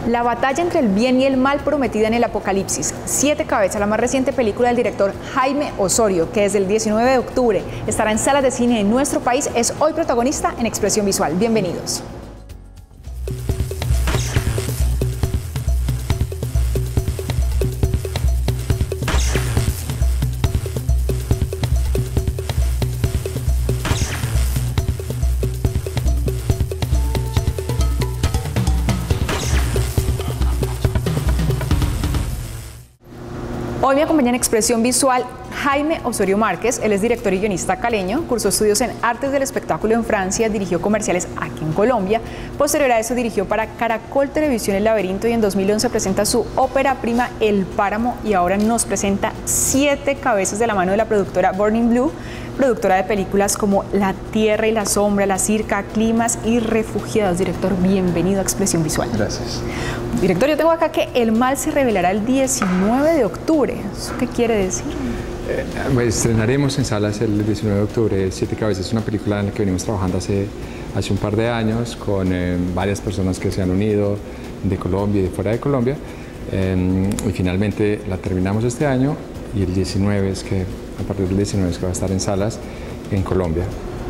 La batalla entre el bien y el mal prometida en el apocalipsis. Siete cabezas, la más reciente película del director Jaime Osorio, que desde el 19 de octubre estará en salas de cine en nuestro país, es hoy protagonista en Expresión Visual. Bienvenidos. Hoy me acompaña en Expresión Visual Jaime Osorio Márquez. Él es director y guionista caleño, cursó estudios en Artes del Espectáculo en Francia, dirigió comerciales aquí en Colombia. Posterior a eso dirigió para Caracol Televisión El Laberinto y en 2011 presenta su ópera prima El Páramo y ahora nos presenta Siete cabezas de la mano de la productora Burning Blue, productora de películas como La Tierra y la Sombra, La Circa, Climas y Refugiados. Director, bienvenido a Expresión Visual. Gracias. Director, yo tengo acá que El Mal se revelará el 19 de octubre. ¿Eso qué quiere decir? Estrenaremos en salas el 19 de octubre Siete cabezas. Es una película en la que venimos trabajando hace un par de años con varias personas que se han unido de Colombia y de fuera de Colombia. Y finalmente la terminamos este año y el 19 es que, a partir del 19 es que va a estar en salas en Colombia.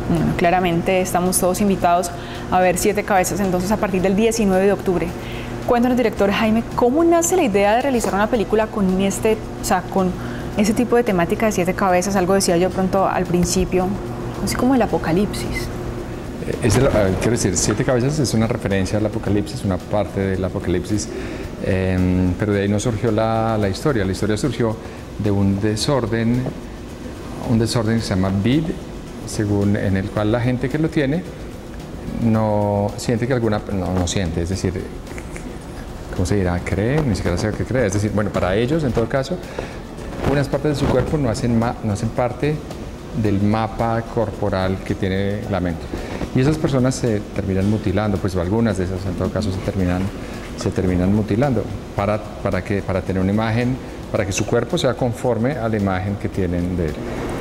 Bueno, claramente estamos todos invitados a ver Siete cabezas entonces a partir del 19 de octubre. Cuéntanos, director Jaime, ¿cómo nace la idea de realizar una película con con ese tipo de temática de siete cabezas? Algo decía yo pronto al principio, así como el apocalipsis. Quiero decir, Siete cabezas es una referencia al apocalipsis, una parte del apocalipsis, pero de ahí no surgió la historia. La historia surgió de un desorden que se llama BID, en el cual la gente que lo tiene no siente que no siente, es decir, ¿cómo se dirá? Cree, ni siquiera sabe qué cree. Es decir, bueno, para ellos, en todo caso, unas partes de su cuerpo no hacen parte del mapa corporal que tiene la mente. Y esas personas se terminan mutilando, pues algunas de esas en todo caso se terminan mutilando para tener una imagen, para que su cuerpo sea conforme a la imagen que tienen de él.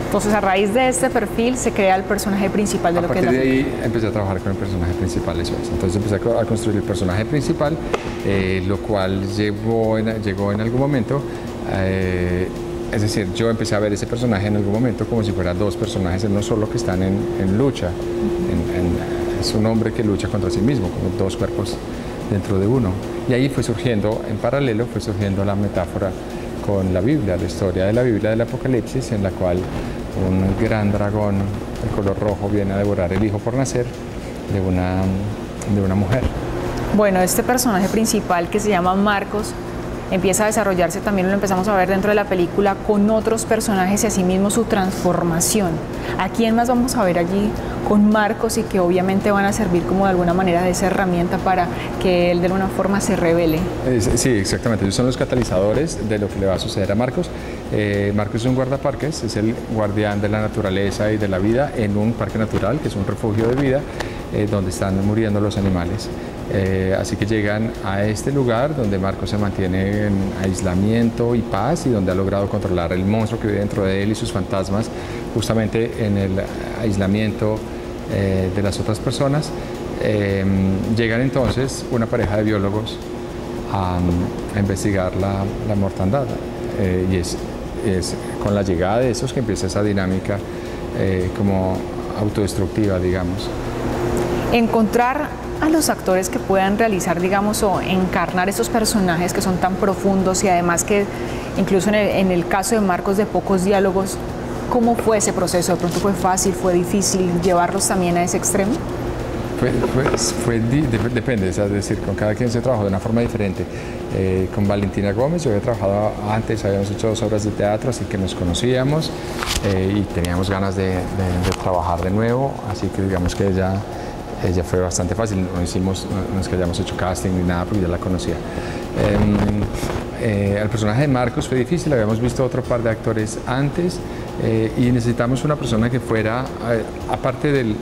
Entonces, a raíz de este perfil se crea el personaje principal de lo que es la película. A partir de ahí empecé a trabajar con el personaje principal, eso es. Entonces empecé a construir el personaje principal, lo cual llegó en algún momento, es decir, yo empecé a ver ese personaje en algún momento como si fueran dos personajes, no solo que están en lucha. Es un hombre que lucha contra sí mismo, como dos cuerpos dentro de uno. Y ahí fue surgiendo, en paralelo, la metáfora con la Biblia, la historia de la Biblia del Apocalipsis, en la cual un gran dragón de color rojo viene a devorar el hijo por nacer de una mujer. Bueno, este personaje principal que se llama Marcos empieza a desarrollarse, también lo empezamos a ver dentro de la película con otros personajes y asimismo su transformación. ¿A quién más vamos a ver allí con Marcos y que obviamente van a servir como de alguna manera de esa herramienta para que él de alguna forma se revele? Sí, exactamente. Ellos son los catalizadores de lo que le va a suceder a Marcos. Marcos es un guardaparques, es el guardián de la naturaleza y de la vida en un parque natural, que es un refugio de vida, donde están muriendo los animales. Así que llegan a este lugar donde Marcos se mantiene en aislamiento y paz y donde ha logrado controlar el monstruo que vive dentro de él y sus fantasmas, justamente en el aislamiento de las otras personas. Llegan entonces una pareja de biólogos a investigar la mortandad y es con la llegada de esos que empieza esa dinámica como autodestructiva, digamos. Encontrar a los actores que puedan realizar, digamos, o encarnar esos personajes que son tan profundos y además que incluso en el caso de Marcos de pocos diálogos, ¿cómo fue ese proceso? ¿De pronto fue fácil, fue difícil llevarlos también a ese extremo? Depende, es decir, con cada quien se trabajó de una forma diferente. Con Valentina Gómez yo había trabajado antes, habíamos hecho 2 obras de teatro, así que nos conocíamos y teníamos ganas de trabajar de nuevo, así que digamos que ella fue bastante fácil, no es que hayamos hecho casting ni nada porque ya la conocía. El personaje de Marcos fue difícil, habíamos visto otro par de actores antes y necesitamos una persona que fuera, aparte del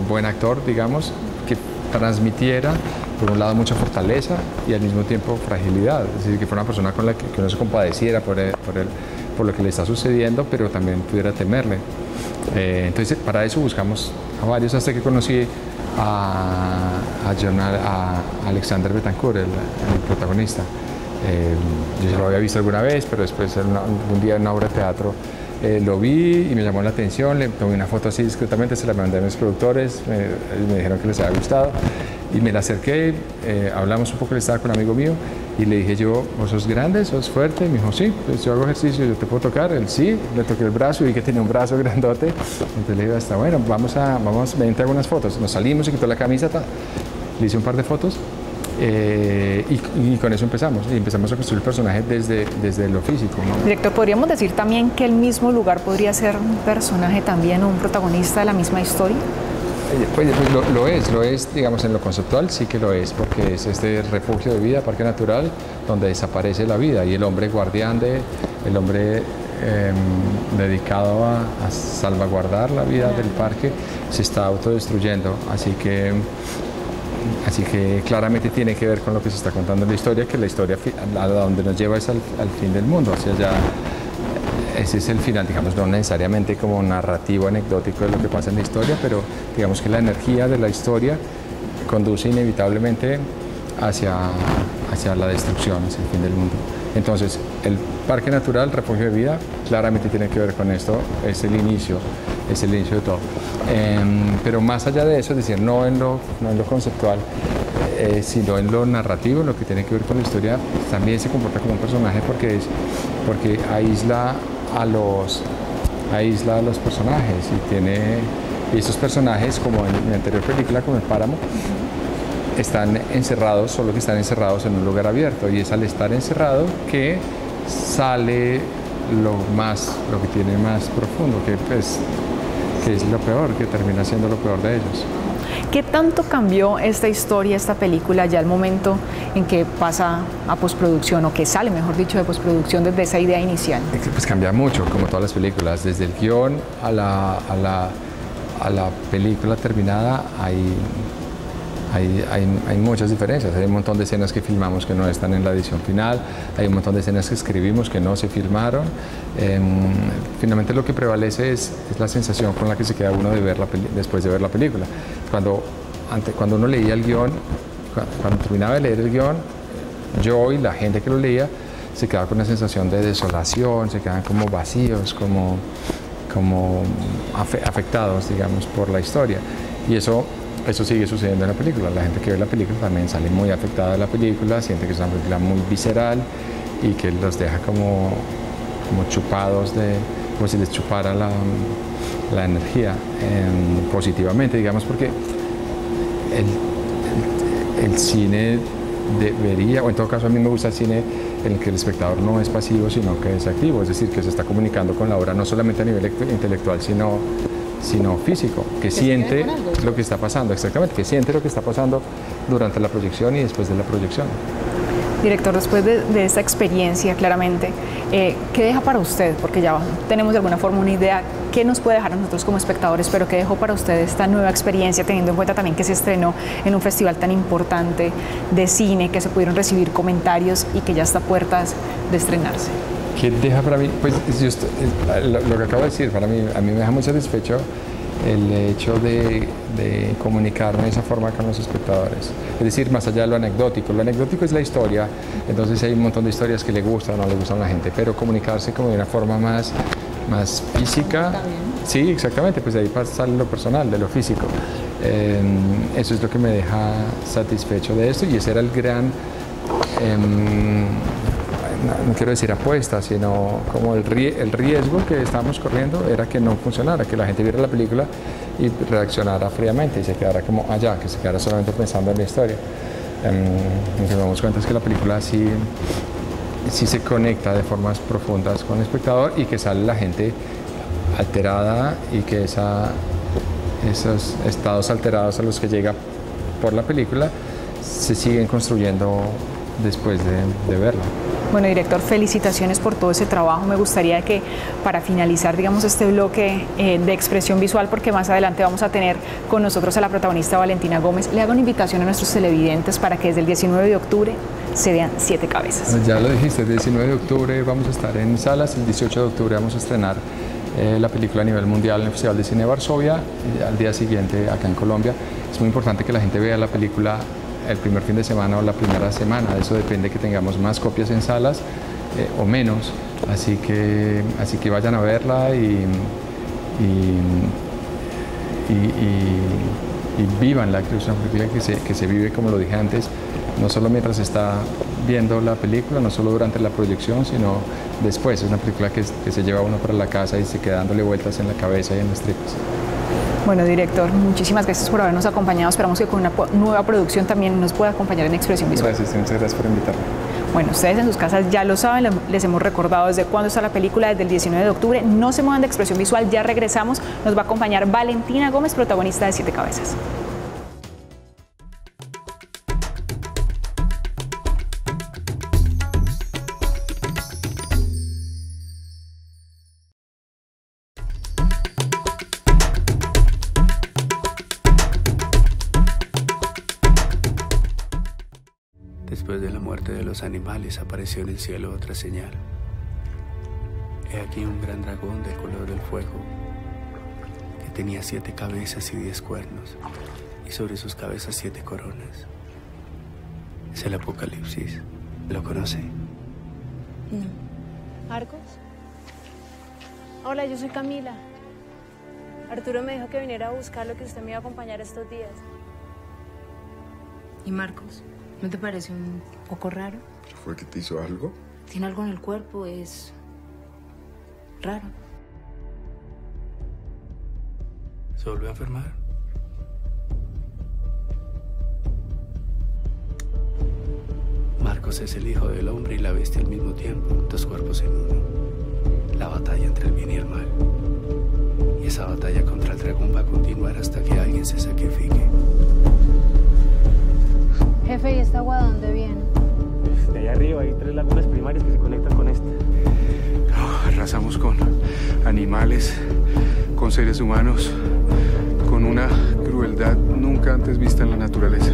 buen actor, digamos, que transmitiera por un lado mucha fortaleza y al mismo tiempo fragilidad, es decir, que fuera una persona con la que uno se compadeciera por por lo que le está sucediendo, pero también pudiera temerle. Entonces, para eso buscamos a varios, hasta que conocí a Alexander Betancourt, el protagonista. Yo ya lo había visto alguna vez, pero después un día en una obra de teatro lo vi y me llamó la atención, le tomé una foto así discretamente, se la mandé a mis productores, me dijeron que les había gustado y me la acerqué, hablamos un poco, él estaba con un amigo mío y le dije yo, ¿vos sos grande, sos fuerte? Y me dijo, sí, pues yo hago ejercicio, yo te puedo tocar. Él sí, le toqué el brazo y vi que tenía un brazo grandote, entonces le dije, está bueno, vamos, ven, te hago unas fotos. Nos salimos, se quitó la camisa, le hice un par de fotos. Y con eso empezamos a construir el personaje desde lo físico, ¿no? Director, ¿podríamos decir también que el mismo lugar podría ser un personaje también o un protagonista de la misma historia? Pues lo es, digamos, en lo conceptual sí que lo es, porque es este refugio de vida, parque natural, donde desaparece la vida y el hombre guardián, el hombre dedicado a salvaguardar la vida del parque, se está autodestruyendo, así que claramente tiene que ver con lo que se está contando en la historia, que la historia a donde nos lleva es al fin del mundo, o sea, ya ese es el final, digamos, no necesariamente como narrativo anecdótico de lo que pasa en la historia, pero digamos que la energía de la historia conduce inevitablemente hacia la destrucción, hacia el fin del mundo. Entonces, el parque natural, refugio de vida, claramente tiene que ver con esto, es el inicio de todo. Pero más allá de eso, es decir, no en lo conceptual, sino en lo narrativo, en lo que tiene que ver con la historia, también se comporta como un personaje porque aísla a los personajes y esos personajes, como en mi anterior película, como El Páramo, están encerrados, solo que están encerrados en un lugar abierto, y es al estar encerrado que sale lo que tiene más profundo, que es lo peor, que termina siendo lo peor de ellos. ¿Qué tanto cambió esta historia, esta película, ya al momento en que pasa a postproducción, o que sale, mejor dicho, de postproducción desde esa idea inicial? Pues cambia mucho, como todas las películas, desde el guión a la película terminada hay muchas diferencias. Hay un montón de escenas que filmamos que no están en la edición final, hay un montón de escenas que escribimos que no se filmaron. Finalmente lo que prevalece es la sensación con la que se queda uno después de ver la película. Cuando uno leía el guión, cuando terminaba de leer el guión, yo y la gente que lo leía se quedaba con una sensación de desolación, se quedaban como vacíos, como afectados, digamos, por la historia. Y eso sigue sucediendo en la película. La gente que ve la película también sale muy afectada de la película, siente que es una película muy visceral y que los deja como chupados, como si les chupara la energía positivamente, digamos, porque el cine debería, o en todo caso a mí me gusta el cine en el que el espectador no es pasivo, sino que es activo, es decir, que se está comunicando con la obra no solamente a nivel intelectual, sino físico, que siente lo que está pasando, exactamente, que siente lo que está pasando durante la proyección y después de la proyección. Director, después de esta experiencia, claramente, ¿qué deja para usted? Porque ya tenemos de alguna forma una idea, ¿qué nos puede dejar a nosotros como espectadores? Pero ¿qué dejó para usted esta nueva experiencia, teniendo en cuenta también que se estrenó en un festival tan importante de cine, que se pudieron recibir comentarios y que ya está a puertas de estrenarse? ¿Qué deja para mí? Pues lo que acabo de decir, a mí me deja muy satisfecho el hecho de comunicarme de esa forma con los espectadores. Es decir, más allá de lo anecdótico es la historia, entonces hay un montón de historias que le gustan o no le gustan a la gente, pero comunicarse como de una forma más física. Sí, exactamente, pues de ahí sale lo personal, de lo físico. Eso es lo que me deja satisfecho de esto, y ese era el gran... no quiero decir apuesta, sino como el riesgo que estábamos corriendo era que no funcionara, que la gente viera la película y reaccionara fríamente y se quedara como allá, que se quedara solamente pensando en la historia. Nos damos cuenta es que la película sí se conecta de formas profundas con el espectador y que sale la gente alterada, y que esos estados alterados a los que llega por la película se siguen construyendo después de verla. Bueno, director, felicitaciones por todo ese trabajo. Me gustaría que para finalizar, digamos, este bloque de expresión visual, porque más adelante vamos a tener con nosotros a la protagonista Valentina Gómez, le hago una invitación a nuestros televidentes para que desde el 19 de octubre se vean 7 cabezas. Ya lo dijiste, el 19 de octubre vamos a estar en salas, el 18 de octubre vamos a estrenar la película a nivel mundial en el Festival de Cine de Varsovia, al día siguiente acá en Colombia. Es muy importante que la gente vea la película el primer fin de semana o la primera semana, eso depende que tengamos más copias en salas o menos, así que vayan a verla y vívanla, que es una película que se vive, como lo dije antes, no solo mientras se está viendo la película, no solo durante la proyección, sino después. Es una película que se lleva uno para la casa y se queda dándole vueltas en la cabeza y en las tripas. Bueno, director, muchísimas gracias por habernos acompañado. Esperamos que con una nueva producción también nos pueda acompañar en Expresión Visual. Gracias, muchas gracias por invitarme. Bueno, ustedes en sus casas ya lo saben, les hemos recordado desde cuándo está la película, desde el 19 de octubre. No se muevan de Expresión Visual, ya regresamos. Nos va a acompañar Valentina Gómez, protagonista de 7 cabezas. Después de la muerte de los animales apareció en el cielo otra señal. He aquí un gran dragón del color del fuego, que tenía 7 cabezas y 10 cuernos, y sobre sus cabezas 7 coronas. Es el Apocalipsis. ¿Lo conoce? No. ¿Marcos? Hola, yo soy Camila. Arturo me dijo que viniera a buscarlo, que usted me iba a acompañar estos días. ¿Y Marcos? ¿No te parece un poco raro? ¿Fue que te hizo algo? Tiene algo en el cuerpo, es raro. ¿Se volvió a enfermar? Marcos es el hijo del hombre y la bestia al mismo tiempo, 2 cuerpos en uno. La batalla entre el bien y el mal. Y esa batalla contra el dragón va a continuar hasta que alguien se sacrifique. Jefe, ¿y esta agua de dónde viene? De allá arriba hay 3 lagunas primarias que se conectan con esta. Arrasamos con animales, con seres humanos, con una crueldad nunca antes vista en la naturaleza.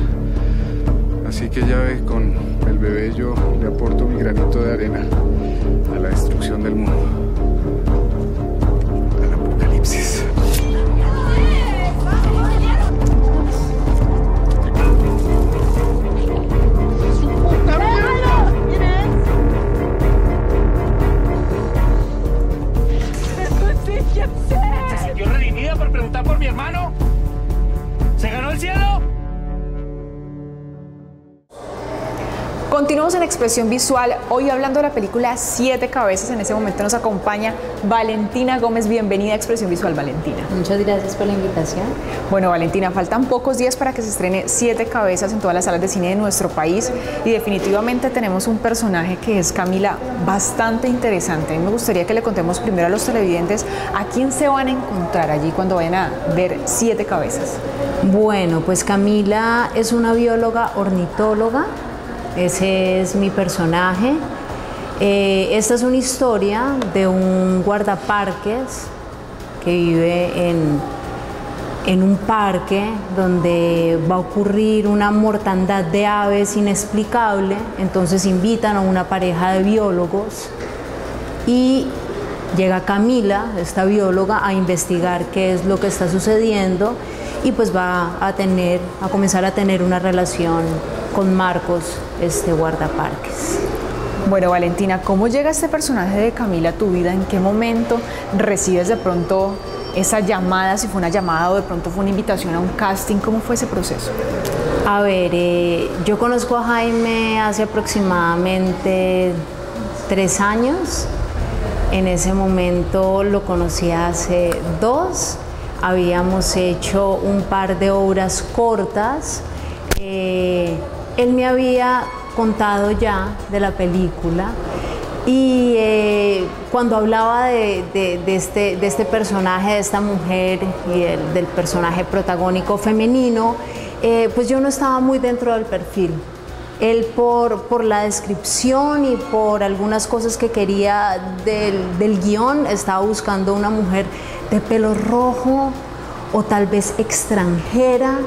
Así que ya ve, con el bebé yo le aporto mi granito de arena a la destrucción del mundo, al apocalipsis. ¿Se sintió redimida por preguntar por mi hermano? ¿Se ganó el cielo? Continuamos en Expresión Visual, hoy hablando de la película 7 cabezas. En ese momento nos acompaña Valentina Gómez. Bienvenida a Expresión Visual, Valentina. Muchas gracias por la invitación. Bueno, Valentina, faltan pocos días para que se estrene 7 cabezas en todas las salas de cine de nuestro país y definitivamente tenemos un personaje que es Camila bastante interesante. A mí me gustaría que le contemos primero a los televidentes a quién se van a encontrar allí cuando vayan a ver 7 cabezas. Bueno, pues Camila es una bióloga ornitóloga. Ese es mi personaje. Esta es una historia de un guardaparques que vive en un parque donde va a ocurrir una mortandad de aves inexplicable. Entonces invitan a una pareja de biólogos y llega Camila, esta bióloga, a investigar qué es lo que está sucediendo y pues va a comenzar a tener una relación con Marcos, este guardaparques. Bueno, Valentina, ¿cómo llega este personaje de Camila a tu vida? ¿En qué momento recibes de pronto esa llamada? Si fue una llamada o de pronto fue una invitación a un casting, ¿cómo fue ese proceso? A ver, yo conozco a Jaime hace aproximadamente 3 años. En ese momento lo conocí hace 2. Habíamos hecho un par de obras cortas. Él me había contado ya de la película y cuando hablaba de este personaje, de esta mujer y del personaje protagónico femenino, pues yo no estaba muy dentro del perfil. Él por la descripción y por algunas cosas que quería del guión, estaba buscando una mujer de pelo rojo o tal vez extranjera.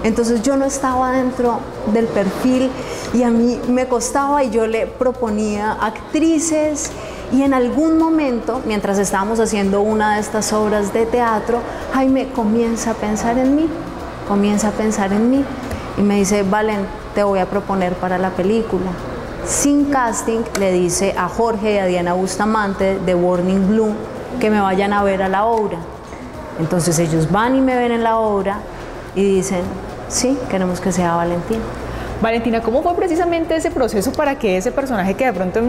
Entonces yo no estaba dentro del perfil y a mí me costaba, y yo le proponía actrices, y en algún momento, mientras estábamos haciendo una de estas obras de teatro, Jaime comienza a pensar en mí y me dice: Valen, te voy a proponer para la película. Sin casting le dice a Jorge y a Diana Bustamante de Burning Blue que me vayan a ver a la obra. Entonces ellos van y me ven en la obra y dicen: sí, queremos que sea Valentina. Valentina, ¿cómo fue precisamente ese proceso para que ese personaje que de pronto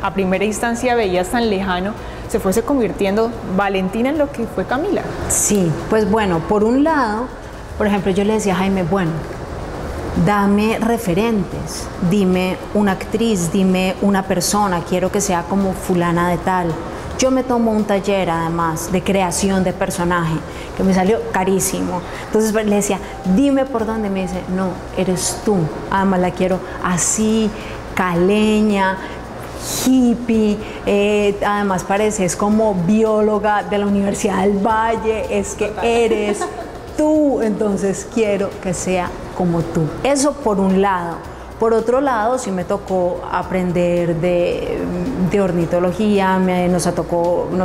a primera instancia veías tan lejano se fuese convirtiendo, Valentina, en lo que fue Camila? Sí, pues bueno, por un lado, por ejemplo, yo le decía a Jaime: bueno, dame referentes, dime una actriz, dime una persona, quiero que sea como fulana de tal. Yo me tomo un taller además de creación de personaje, que me salió carísimo. Entonces le decía: dime por dónde. Me dice: no, eres tú. Además la quiero así, caleña, hippie, además pareces como bióloga de la Universidad del Valle, es que eres tú, entonces quiero que sea como tú. Eso por un lado. Por otro lado, sí me tocó aprender de ornitología, nos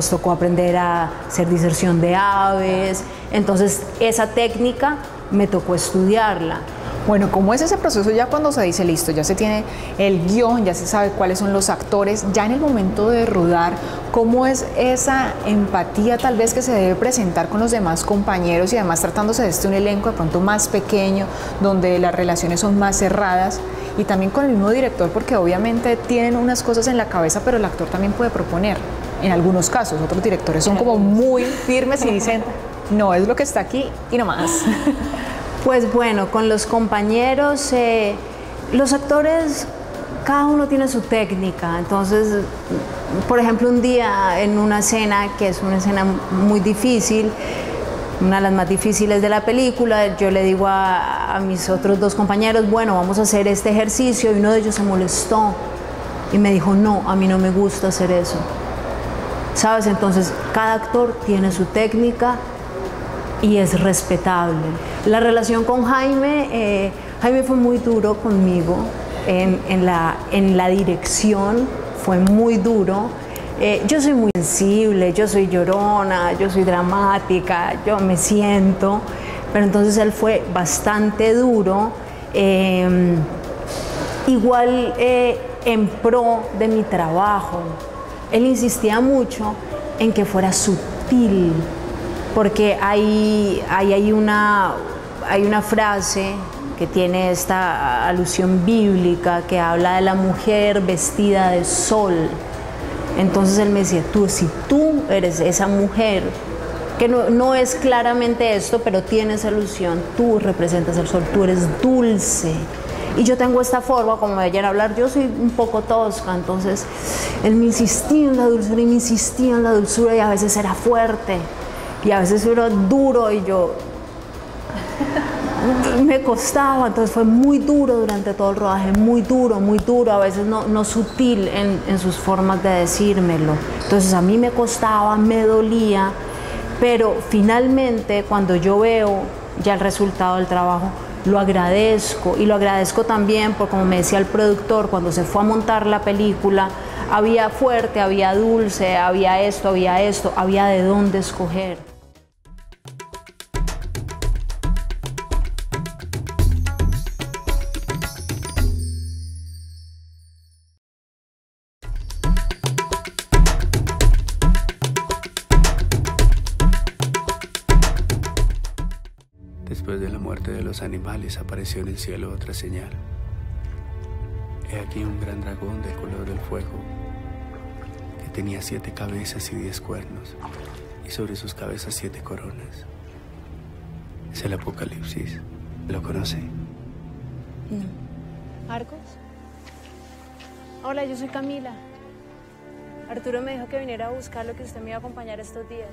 tocó aprender a hacer diserción de aves, entonces esa técnica me tocó estudiarla. Bueno, ¿cómo es ese proceso ya cuando se dice listo, ya se tiene el guión, ya se sabe cuáles son los actores, ya en el momento de rodar, cómo es esa empatía tal vez que se debe presentar con los demás compañeros y además tratándose de un elenco de pronto más pequeño, donde las relaciones son más cerradas, y también con el mismo director, porque obviamente tienen unas cosas en la cabeza, pero el actor también puede proponer, en algunos casos. Otros directores son como muy firmes y dicen: no, es lo que está aquí y no más. Pues bueno, con los compañeros, los actores, cada uno tiene su técnica. Entonces, por ejemplo, un día en una escena, que es una escena muy difícil, una de las más difíciles de la película, yo le digo a mis otros dos compañeros: bueno, vamos a hacer este ejercicio, y uno de ellos se molestó y me dijo: no, a mí no me gusta hacer eso. ¿Sabes? Entonces, cada actor tiene su técnica y es respetable. La relación con Jaime, Jaime fue muy duro conmigo en la dirección, fue muy duro. Yo soy muy sensible, yo soy llorona, yo soy dramática, yo me siento, pero entonces él fue bastante duro, igual en pro de mi trabajo. Él insistía mucho en que fuera sutil, porque hay una frase que tiene esta alusión bíblica que habla de la mujer vestida de sol. Entonces él me decía: si tú eres esa mujer, que no es claramente esto, pero tiene esa alusión, tú representas el sol, tú eres dulce. Y yo tengo esta forma, como me oyen hablar, yo soy un poco tosca, entonces él me insistía en la dulzura y me insistía en la dulzura, y a veces era fuerte y a veces era duro, y yo me costaba. Entonces fue muy duro durante todo el rodaje, muy duro, a veces no sutil en sus formas de decírmelo. Entonces a mí me costaba, me dolía, pero finalmente cuando yo veo ya el resultado del trabajo, lo agradezco, y lo agradezco también porque, como me decía el productor, cuando se fue a montar la película, había fuerte, había dulce, había esto, había de dónde escoger. Después de la muerte de los animales apareció en el cielo otra señal. He aquí un gran dragón del color del fuego, que tenía 7 cabezas y 10 cuernos, y sobre sus cabezas 7 coronas. Es el Apocalipsis. ¿Lo conoce? No. ¿Arcos? Hola, yo soy Camila. Arturo me dijo que viniera a buscarlo, que usted me iba a acompañar estos días.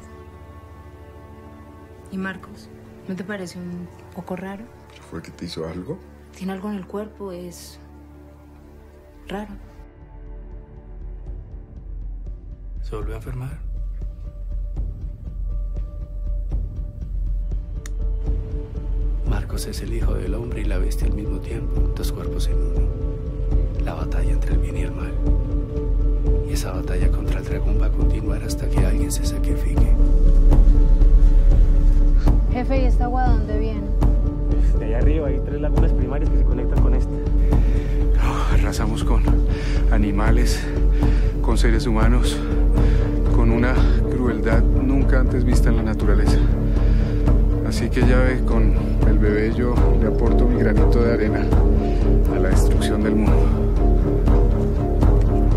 ¿Y Marcos? ¿No te parece un poco raro? ¿Fue que te hizo algo? Tiene algo en el cuerpo, raro. ¿Se volvió a enfermar? Marcos es el hijo del hombre y la bestia al mismo tiempo, dos cuerpos en uno. La batalla entre el bien y el mal. Y esa batalla contra el dragón va a continuar hasta que alguien se sacrifique. Jefe, ¿y esta agua de dónde viene? De allá arriba hay 3 lagunas primarias que se conectan con esta. Arrasamos con animales, con seres humanos, con una crueldad nunca antes vista en la naturaleza. Así que ya ve, con el bebé yo le aporto mi granito de arena a la destrucción del mundo,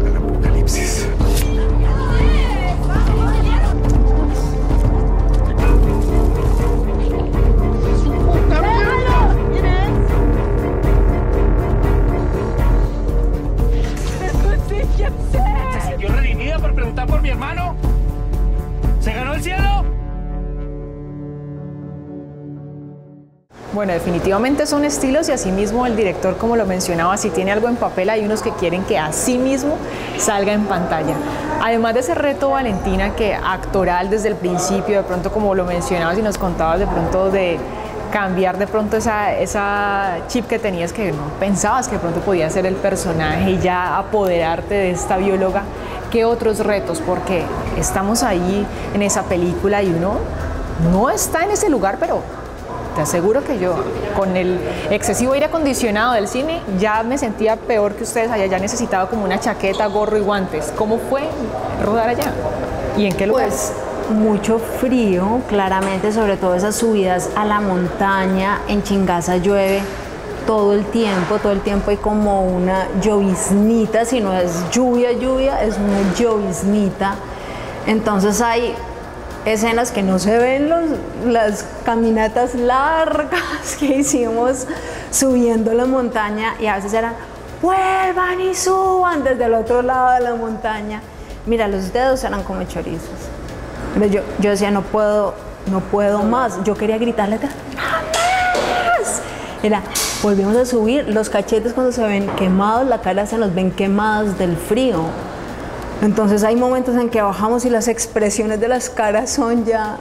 al apocalipsis. ¿Se sintió redimida por preguntar por mi hermano? ¿Se ganó el cielo? Bueno, definitivamente son estilos y asimismo el director, como lo mencionaba, si tiene algo en papel, hay unos que quieren que así mismo salga en pantalla. Además de ese reto, Valentina, que actoral desde el principio, de pronto como lo mencionabas y nos contabas de pronto de cambiar de pronto esa chip que tenías que no pensabas que de pronto podía ser el personaje y ya apoderarte de esta bióloga, ¿qué otros retos? Porque estamos ahí en esa película y uno no está en ese lugar, pero te aseguro que yo, con el excesivo aire acondicionado del cine, ya me sentía peor que ustedes allá, ya necesitaba como una chaqueta, gorro y guantes. ¿Cómo fue rodar allá? ¿Y en qué lugar? Pues mucho frío, claramente, sobre todo esas subidas a la montaña. En Chingaza llueve todo el tiempo hay como una lloviznita, si no es lluvia, es una lloviznita. Entonces hay escenas que no se ven, las caminatas largas que hicimos subiendo la montaña, y a veces eran vuelvan y suban desde el otro lado de la montaña. Mira, los dedos eran como chorizos. Pero yo decía, no puedo más. Yo quería gritarle, ¡no más! Era, volvimos a subir, los cachetes cuando se ven quemados, la cara se nos ven quemadas del frío. Entonces hay momentos en que bajamos y las expresiones de las caras son ya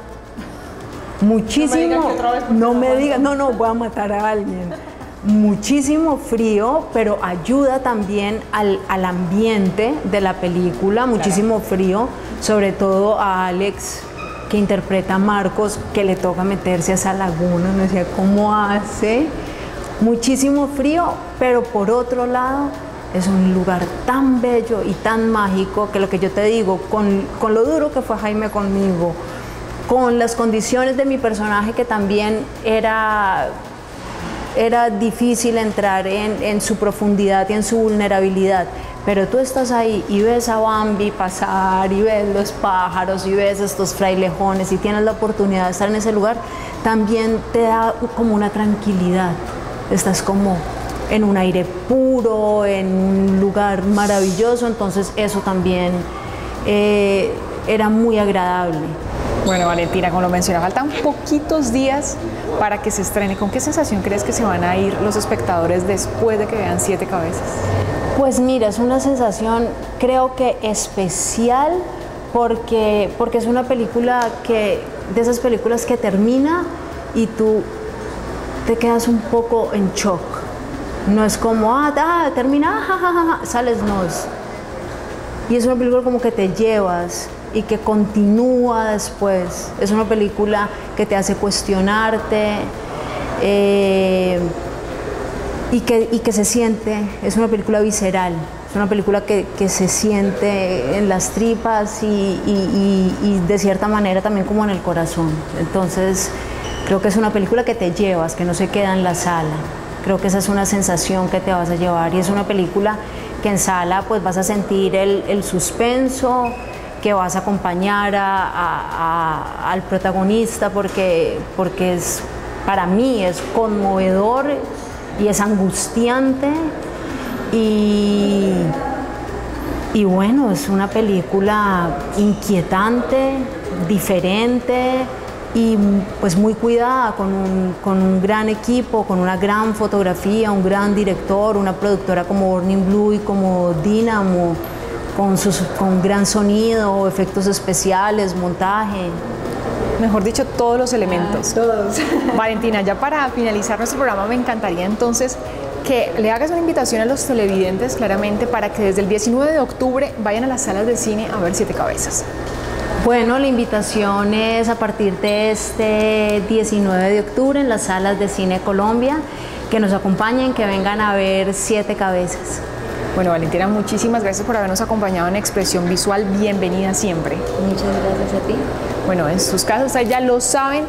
muchísimo. No me digas, no, voy a matar a alguien. Muchísimo frío, pero ayuda también al ambiente de la película, muchísimo frío, sobre todo a Alex, que interpreta a Marcos, que le toca meterse a esa laguna, no sé cómo hace. Muchísimo frío, pero por otro lado es un lugar tan bello y tan mágico que lo que yo te digo, con lo duro que fue Jaime conmigo, con las condiciones de mi personaje que también era difícil entrar en su profundidad y en su vulnerabilidad, pero tú estás ahí y ves a Bambi pasar y ves los pájaros y ves estos frailejones y tienes la oportunidad de estar en ese lugar, también te da como una tranquilidad, estás como en un aire puro, en un lugar maravilloso, entonces eso también era muy agradable. Bueno, Valentina, como lo mencionaba, faltan poquitos días para que se estrene. ¿Con qué sensación crees que se van a ir los espectadores después de que vean Siete Cabezas? Pues mira, es una sensación creo que especial porque es una película de esas películas que termina y tú te quedas un poco en shock. No es como, termina, sales, no. Y es una película como que te llevas y que continúa después. Es una película que te hace cuestionarte y que se siente, es una película visceral, es una película que se siente en las tripas y de cierta manera también como en el corazón. Entonces creo que es una película que te llevas, que no se queda en la sala. Creo que esa es una sensación que te vas a llevar y es una película que en sala pues vas a sentir el suspenso, que vas a acompañar al protagonista porque para mí es conmovedor y es angustiante y bueno, es una película inquietante, diferente, y pues muy cuidada, con un gran equipo, con una gran fotografía, un gran director, una productora como Burning Blue y como Dynamo, con gran sonido, efectos especiales, montaje. Mejor dicho, todos los elementos. Todos. Valentina, ya para finalizar nuestro programa me encantaría entonces que le hagas una invitación a los televidentes claramente para que desde el 19 de octubre vayan a las salas de cine a ver Siete Cabezas. Bueno, la invitación es a partir de este 19 de octubre en las salas de Cine Colombia, que nos acompañen, que vengan a ver Siete Cabezas. Bueno, Valentina, muchísimas gracias por habernos acompañado en Expresión Visual. Bienvenida siempre. Muchas gracias a ti. Bueno, en sus casas ustedes ya lo saben,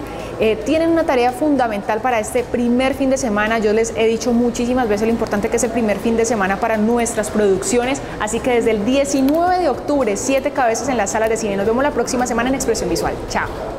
tienen una tarea fundamental para este primer fin de semana. Yo les he dicho muchísimas veces lo importante que es el primer fin de semana para nuestras producciones, así que desde el 19 de octubre, Siete Cabezas en las salas de cine. Nos vemos la próxima semana en Expresión Visual. Chao.